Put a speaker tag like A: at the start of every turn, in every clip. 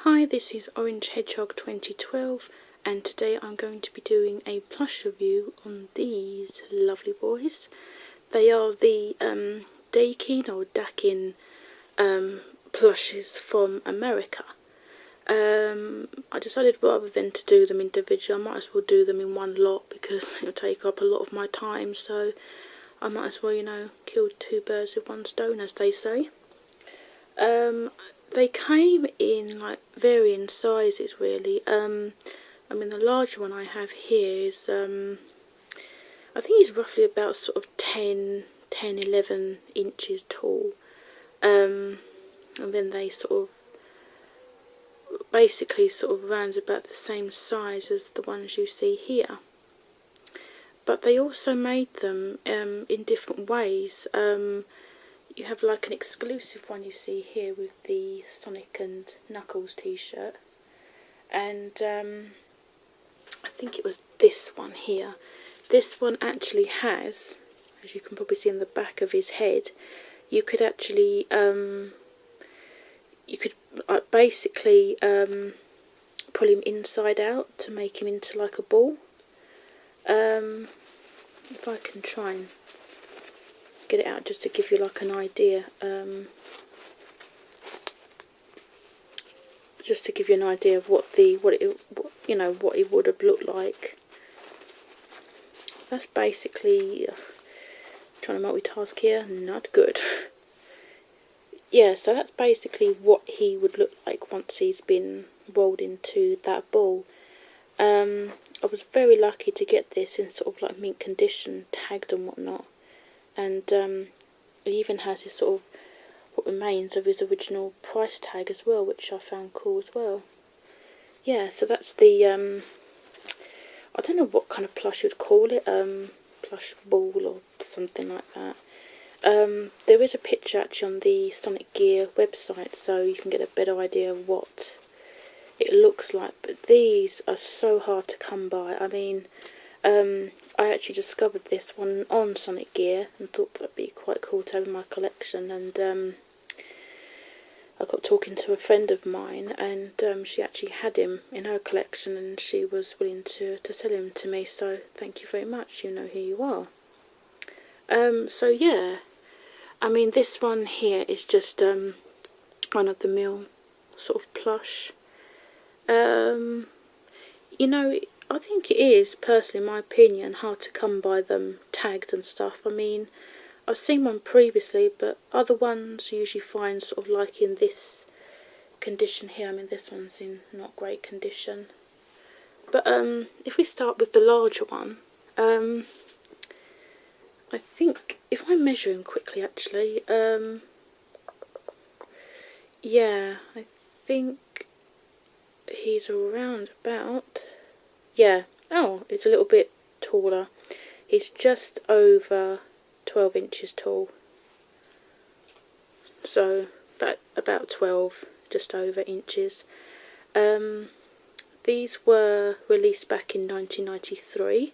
A: Hi, this is Orange Hedgehog 2012 and today I'm going to be doing a plush review on these lovely boys. They are the Dakin or Dakin plushes from America. I decided rather than to do them individually, I might as well do them in one lot because it'll take up a lot of my time, so I might as well, you know, kill two birds with one stone, as they say. They came in like varying sizes really. I mean the larger one I have here is I think he's roughly about sort of 11 inches tall. And then they sort of basically sort of round about the same size as the ones you see here. But they also made them in different ways. You have like an exclusive one you see here with the Sonic and Knuckles t-shirt, and I think it was this one here. This one actually has, as you can probably see in the back of his head, you could actually basically pull him inside out to make him into like a ball. If I can try and get it out just to give you like an idea, just to give you an idea of what it would have looked like. That's basically trying to multitask here, not good. Yeah, so that's basically what he would look like once he's been rolled into that ball. I was very lucky to get this in sort of like mint condition, tagged and whatnot. And he even has his sort of what remains of his original price tag as well, which I found cool as well. Yeah, so that's the I don't know what kind of plush you'd call it, plush ball or something like that. There is a picture actually on the Sonic Gear website, so you can get a better idea of what it looks like. But these are so hard to come by. I mean, I actually discovered this one on Sonic Gear and thought that'd be quite cool to have in my collection, and I got talking to a friend of mine, and she actually had him in her collection and she was willing to sell him to me, so thank you very much, you know who you are. So yeah, I mean this one here is just run of the mill sort of plush. You know, I think it is, personally, in my opinion, hard to come by them tagged and stuff. I mean, I've seen one previously, but other ones you usually find sort of like in this condition here. I mean, this one's in not great condition. But if we start with the larger one, I think, if I measure him quickly actually, yeah, I think he's around about, yeah, oh, it's a little bit taller. He's just over 12 inches tall. So, about 12, just over inches. These were released back in 1993.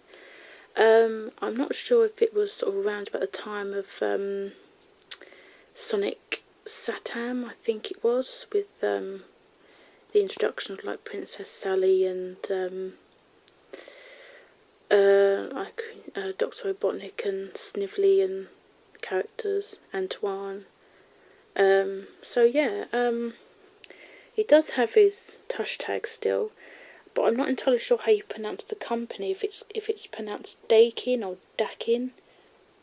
A: I'm not sure if it was sort of around about the time of Sonic Satam, I think it was, with the introduction of like Princess Sally and Dr. Robotnik and Snively and characters, Antoine. So yeah, he does have his tush tag still, but I'm not entirely sure how you pronounce the company, if it's pronounced Dakin or Dakin.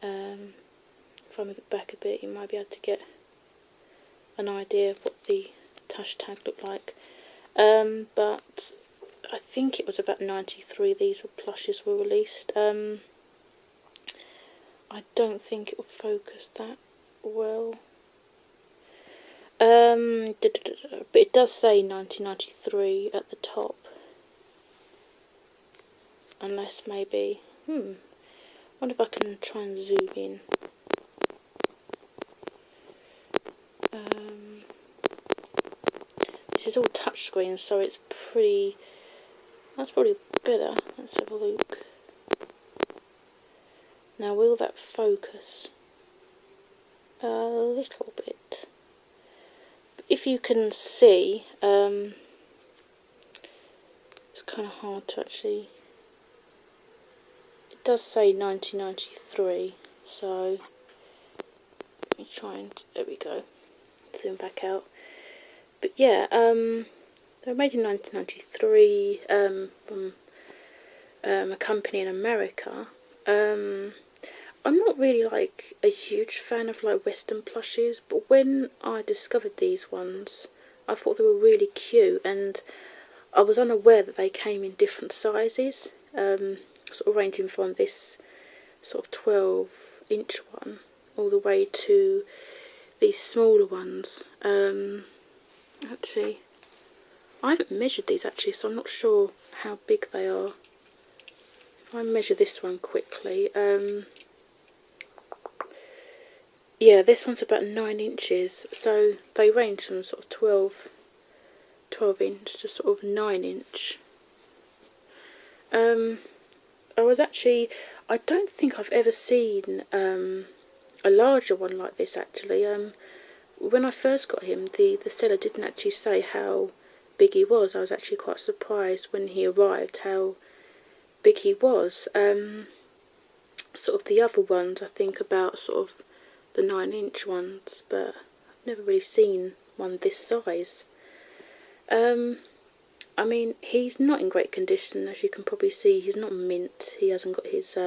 A: If I move it back a bit, you might be able to get an idea of what the tush tag looked like. But I think it was about 93 these plushes were released. I don't think it will focus that well. But it does say 1993 at the top. Unless maybe, wonder if I can try and zoom in. This is all touchscreen, so it's pretty, that's probably better. Let's have a look. Now, will that focus? A little bit. If you can see, kind of hard to actually... It does say 1993, so let me try and... There we go. Zoom back out. But yeah, they were made in 1993 from a company in America. I'm not really like a huge fan of like Western plushies, but when I discovered these ones, I thought they were really cute, and I was unaware that they came in different sizes, sort of ranging from this sort of 12-inch one all the way to these smaller ones. Actually, I haven't measured these actually, so I'm not sure how big they are. If I measure this one quickly, yeah, this one's about 9 inches, so they range from sort of 12 inch to sort of 9 inch. I don't think I've ever seen a larger one like this actually. When I first got him, the seller didn't actually say how big he was. I was actually quite surprised when he arrived how big he was. Sort of the other ones, I think about sort of the 9-inch ones, but I've never really seen one this size. I mean, he's not in great condition, as you can probably see. He's not mint. He hasn't got his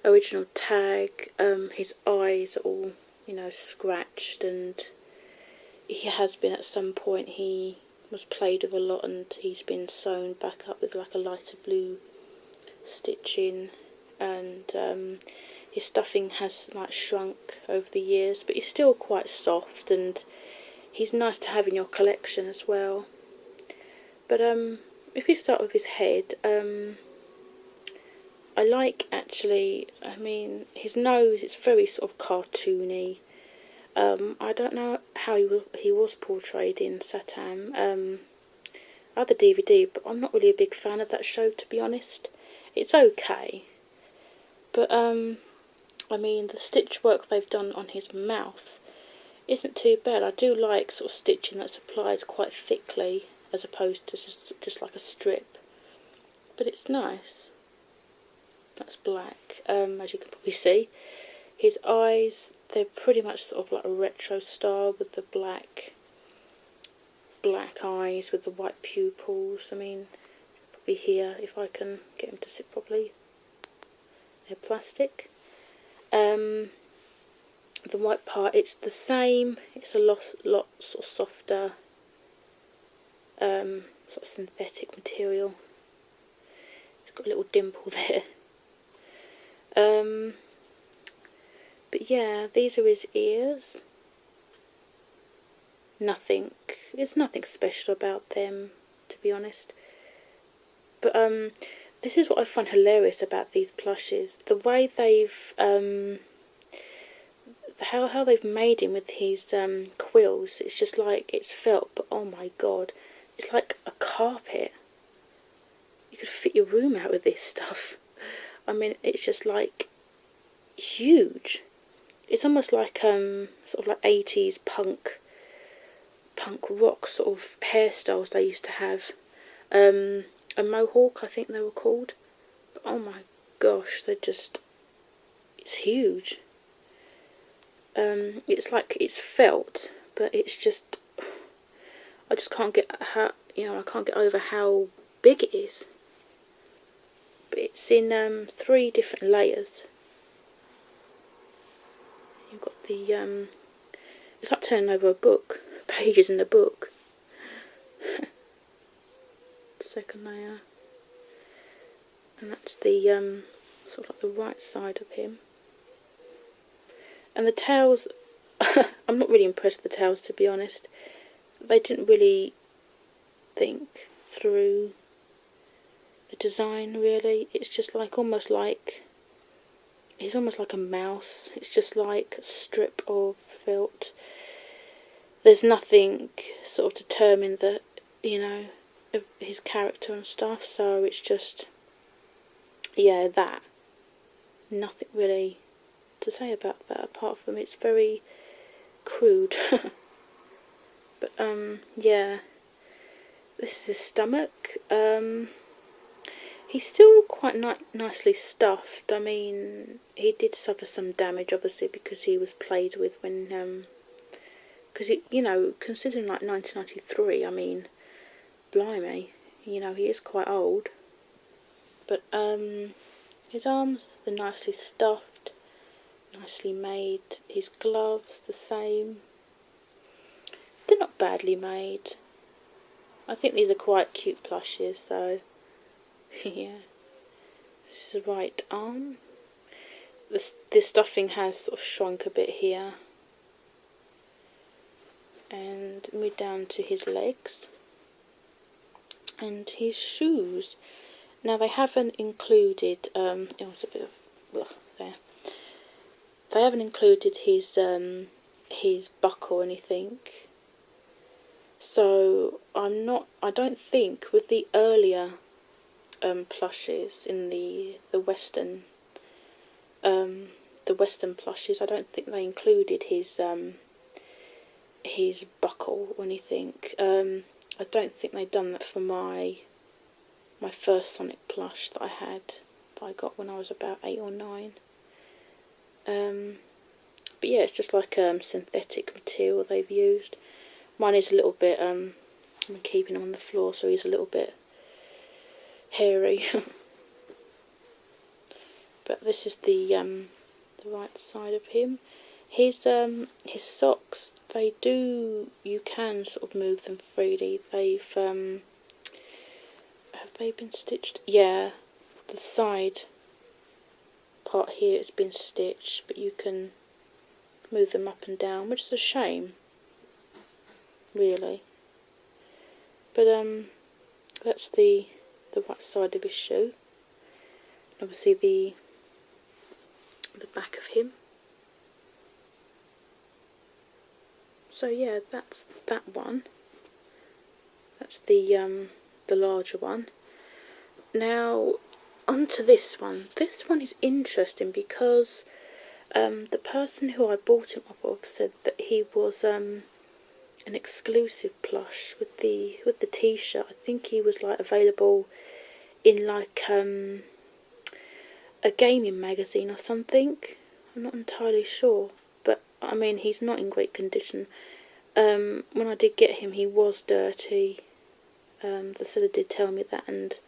A: original tag. His eyes are all, you know, scratched, and he has been at some point. He was played with a lot, and he's been sewn back up with like a lighter blue stitching, and his stuffing has like shrunk over the years, but he's still quite soft, and he's nice to have in your collection as well. But if you start with his head, I like actually, I mean, his nose, it's very sort of cartoony. I don't know how he was portrayed in Satam, other DVD, but I'm not really a big fan of that show, to be honest. It's okay, but I mean, the stitch work they've done on his mouth isn't too bad. I do like sort of stitching that's applied quite thickly as opposed to just like a strip, but it's nice. That's black, as you can probably see. His eyes, they're pretty much sort of like a retro style with the black eyes with the white pupils. I mean, probably here, if I can get him to sit properly. They're plastic. The white part, it's the same. It's a lot sort of softer, sort of synthetic material. It's got a little dimple there. But yeah, these are his ears. There's nothing special about them, to be honest. But this is what I find hilarious about these plushies. The way they've how they've made him with his quills. It's just like it's felt, but oh my god, it's like a carpet. You could fit your room out with this stuff. I mean, it's just like huge. It's almost like sort of like 80s punk rock sort of hairstyles they used to have. A mohawk, I think they were called. But oh my gosh, it's huge. It's like it's felt, but it's just, I just can't get I can't get over how big it is. But it's in 3 different layers. You've got the it's like turning over a book, pages in the book. Second layer, and that's the sort of like the right side of him. And the tails, I'm not really impressed with the tails, to be honest. They didn't really think through the design, really. It's just like he's almost like a mouse. It's just like a strip of felt. There's nothing sort of determine that, you know, of his character and stuff, so it's just, yeah, that. Nothing really to say about that, apart from it's very crude. But yeah, This is his stomach. He's still quite nicely stuffed. I mean, he did suffer some damage, obviously, because he was played with when, because, you know, considering like 1993, I mean, blimey, you know, he is quite old. But, his arms are nicely stuffed, nicely made. His gloves, the same. They're not badly made. I think these are quite cute plushes, so, yeah. This is the right arm. The stuffing has sort of shrunk a bit here. And move down to his legs. And his shoes. Now they haven't included, it was a bit of, ugh, there. They haven't included his buckle or anything. So I don't think with the earlier plushes in the Western plushes, I don't think they included his buckle or anything. I don't think they'd done that for my first Sonic plush that I got when I was about 8 or 9. But yeah, it's just like synthetic material they've used. Mine is a little bit, I'm keeping him on the floor, so he's a little bit hairy. But this is the right side of him. His socks, you can sort of move them freely. Have they been stitched? Yeah, the side part here has been stitched, but you can move them up and down, which is a shame, really. But that's the right side of his shoe. Obviously the back of him. So yeah, that's that one. That's the larger one. Now onto this one. This one is interesting because the person who I bought him off of said that he was an exclusive plush with the t-shirt. I think he was like available in like a gaming magazine or something. I'm not entirely sure, but I mean he's not in great condition. When I did get him, he was dirty. The seller did tell me that, and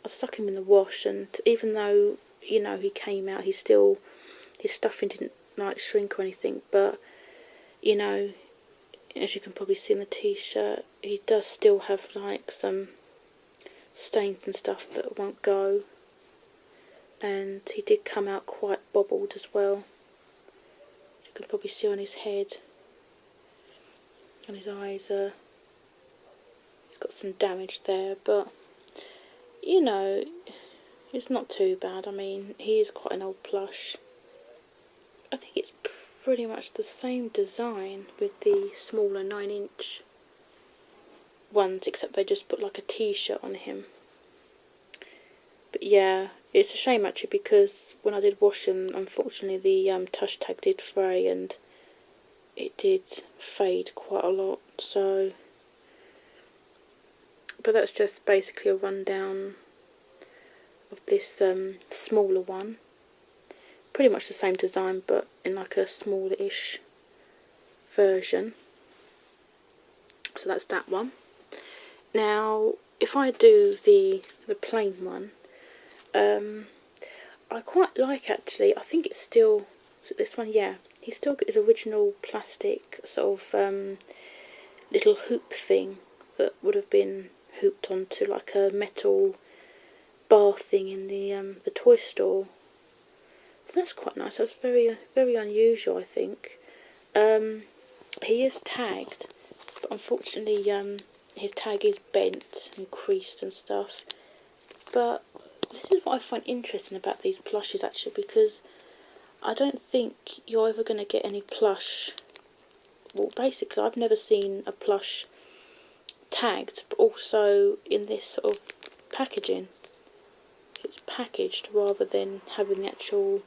A: I stuck him in the wash, and even though, you know, he came out, his stuffing didn't like shrink or anything, but, you know, as you can probably see in the t-shirt, he does still have like some stains and stuff that won't go, and he did come out quite bobbled as well. You can probably see on his head, and his eyes he's got some damage there, but you know, it's not too bad. I mean, he is quite an old plush. I think it's pretty much the same design with the smaller 9-inch ones, except they just put like a t-shirt on him. But yeah, it's a shame actually, because when I did wash him, unfortunately the tush tag did fray and it did fade quite a lot, so. But that's just basically a rundown of this smaller one. Pretty much the same design, but in like a smaller-ish version. So that's that one. Now, if I do the plain one, I quite like actually. I think it's still, is it this one? Yeah, he's still got his original plastic sort of little hoop thing that would have been hooped onto like a metal bar thing in the toy store. So that's quite nice. That's very, very unusual, I think. He is tagged, but unfortunately his tag is bent and creased and stuff. But this is what I find interesting about these plushes actually, because I don't think you're ever going to get any plush. Well, basically I've never seen a plush tagged, but also in this sort of packaging. It's packaged rather than having the actual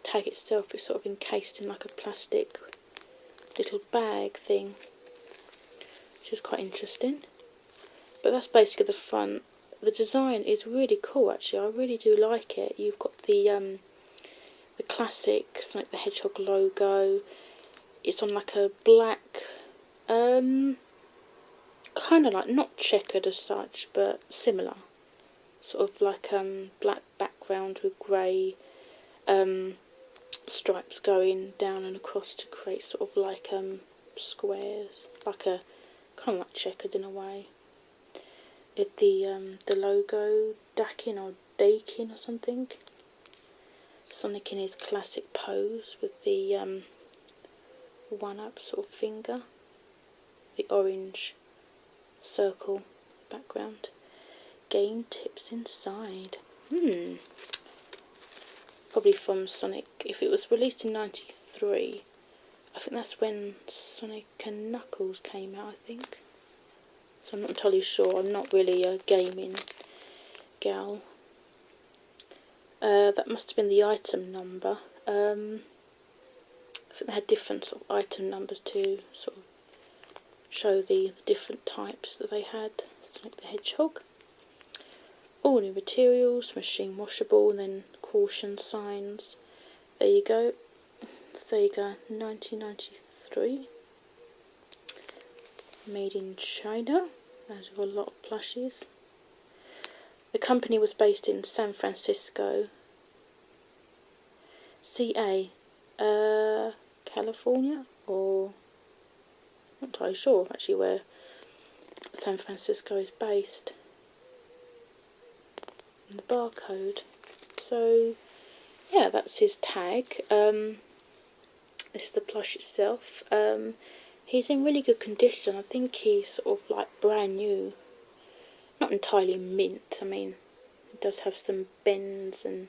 A: tag itself. It's sort of encased in like a plastic little bag thing, which is quite interesting. But that's basically the front. The design is really cool actually, I really do like it. You've got the classic Sonic the Hedgehog logo. It's on like a black, kind of like not checkered as such, but similar. Sort of like black background with grey stripes going down and across to create sort of like squares, like a kind of like checkered in a way. The logo Dakin or Dakin or something. Sonic in his classic pose with the one-up sort of finger, the orange circle background. Game tips inside. Probably from Sonic. If it was released in '93, I think that's when Sonic and Knuckles came out, I think. So I'm not entirely sure. I'm not really a gaming gal. That must have been the item number. I think they had different sort of item numbers to sort of show the different types that they had. Sonic the Hedgehog. All new materials, machine washable, and then caution signs. There you go. Sega 1993. Made in China, as with a lot of plushies. The company was based in San Francisco, CA, California, or not entirely sure actually where San Francisco is based. And the barcode. So yeah, that's his tag. This is the plush itself. He's in really good condition. I think he's sort of like brand new. Not entirely mint. I mean, it does have some bends and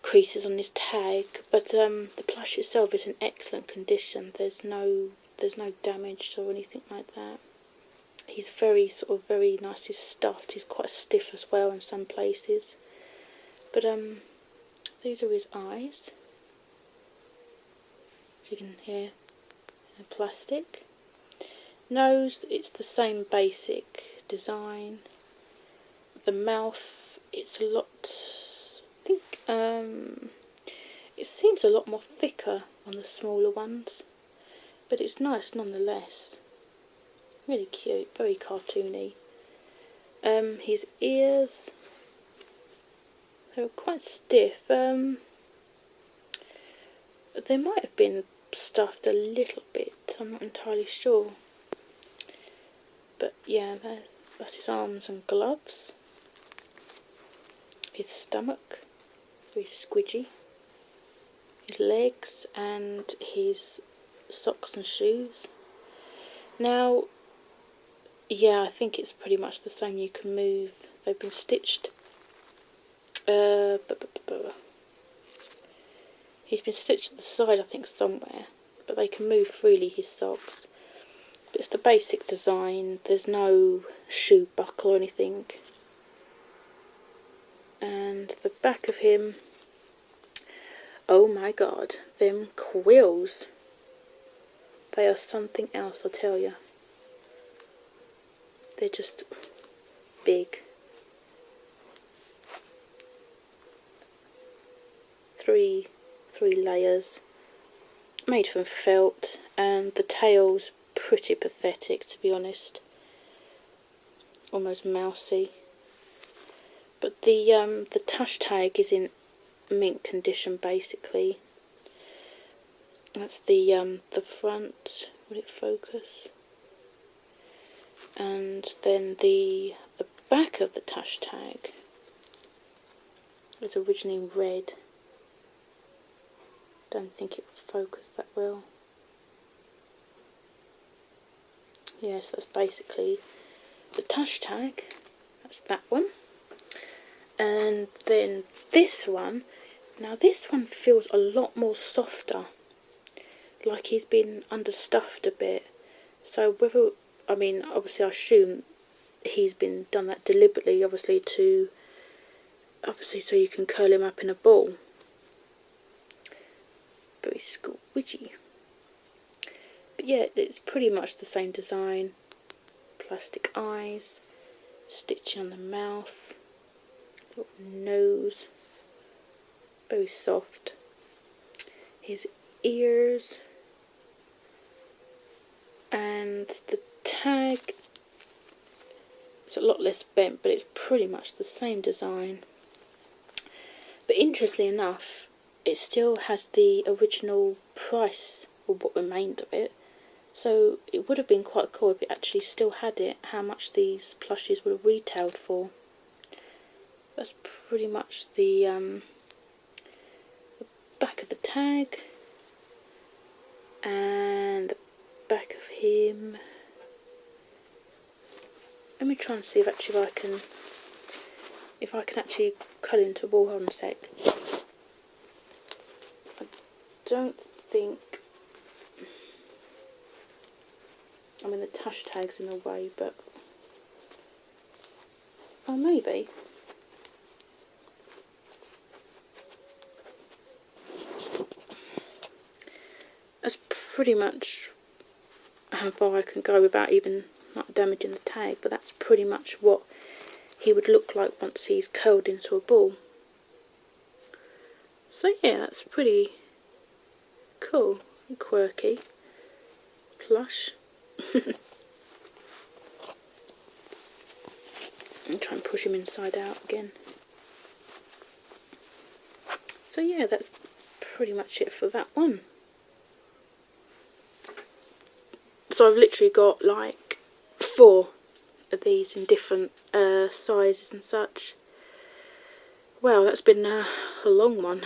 A: creases on his tag, but the plush itself is in excellent condition. There's no damage or anything like that. He's very nicely stuffed. He's quite stiff as well in some places. But these are his eyes. As you can hear, in plastic. Nose, it's the same basic design. The mouth, it's a lot, I think, it seems a lot more thicker on the smaller ones, but it's nice nonetheless. Really cute, very cartoony. His ears, they were quite stiff. They might have been stuffed a little bit, I'm not entirely sure. But yeah, that's his arms and gloves. His stomach, very squidgy. His legs and his socks and shoes. Now, yeah, I think it's pretty much the same. You can move. They've been stitched. He's been stitched to the side, I think, somewhere. But they can move freely, his socks. But it's the basic design. There's no shoe buckle or anything. And the back of him, oh my god, them quills. They are something else, I'll tell you. They're just big. Three layers. Made from felt, and the tail's pretty pathetic, to be honest. Almost mousy. But the tush tag is in mint condition, basically. That's the front. Will it focus? And then the back of the tush tag was originally red. Don't think it would focus that well. Yes, that's basically the tush tag. That's that one. And then this one. Now this one feels a lot more softer. Like he's been understuffed a bit. So whether, I mean, obviously I assume he's been done that deliberately, obviously so you can curl him up in a ball. Very squidgy. But yeah, it's pretty much the same design. plastic eyes, stitching on the mouth, little nose, very soft. His ears, and the tag, it's a lot less bent, but it's pretty much the same design. But interestingly enough, it still has the original price, or what remained of it. So it would have been quite cool if it actually still had it, how much these plushies would have retailed for. That's pretty much the back of the tag, and the back of him. Let me try and see if I can actually cut into a ball. Hold on a sec. I don't think, I mean the tush tag's in the way, but oh, maybe. That's pretty much how far I can go without even not damaging the tag, but that's pretty much what he would look like once he's curled into a ball. So yeah, that's pretty cool and quirky. Plush. And try and push him inside out again. So yeah, that's pretty much it for that one. So I've literally got like 4 of these in different sizes and such. Wow, that's been a long one.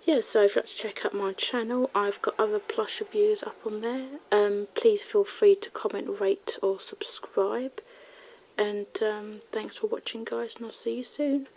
A: Yeah, so if you'd like to check out my channel, I've got other plush reviews up on there. Please feel free to comment, rate or subscribe. And thanks for watching, guys, and I'll see you soon.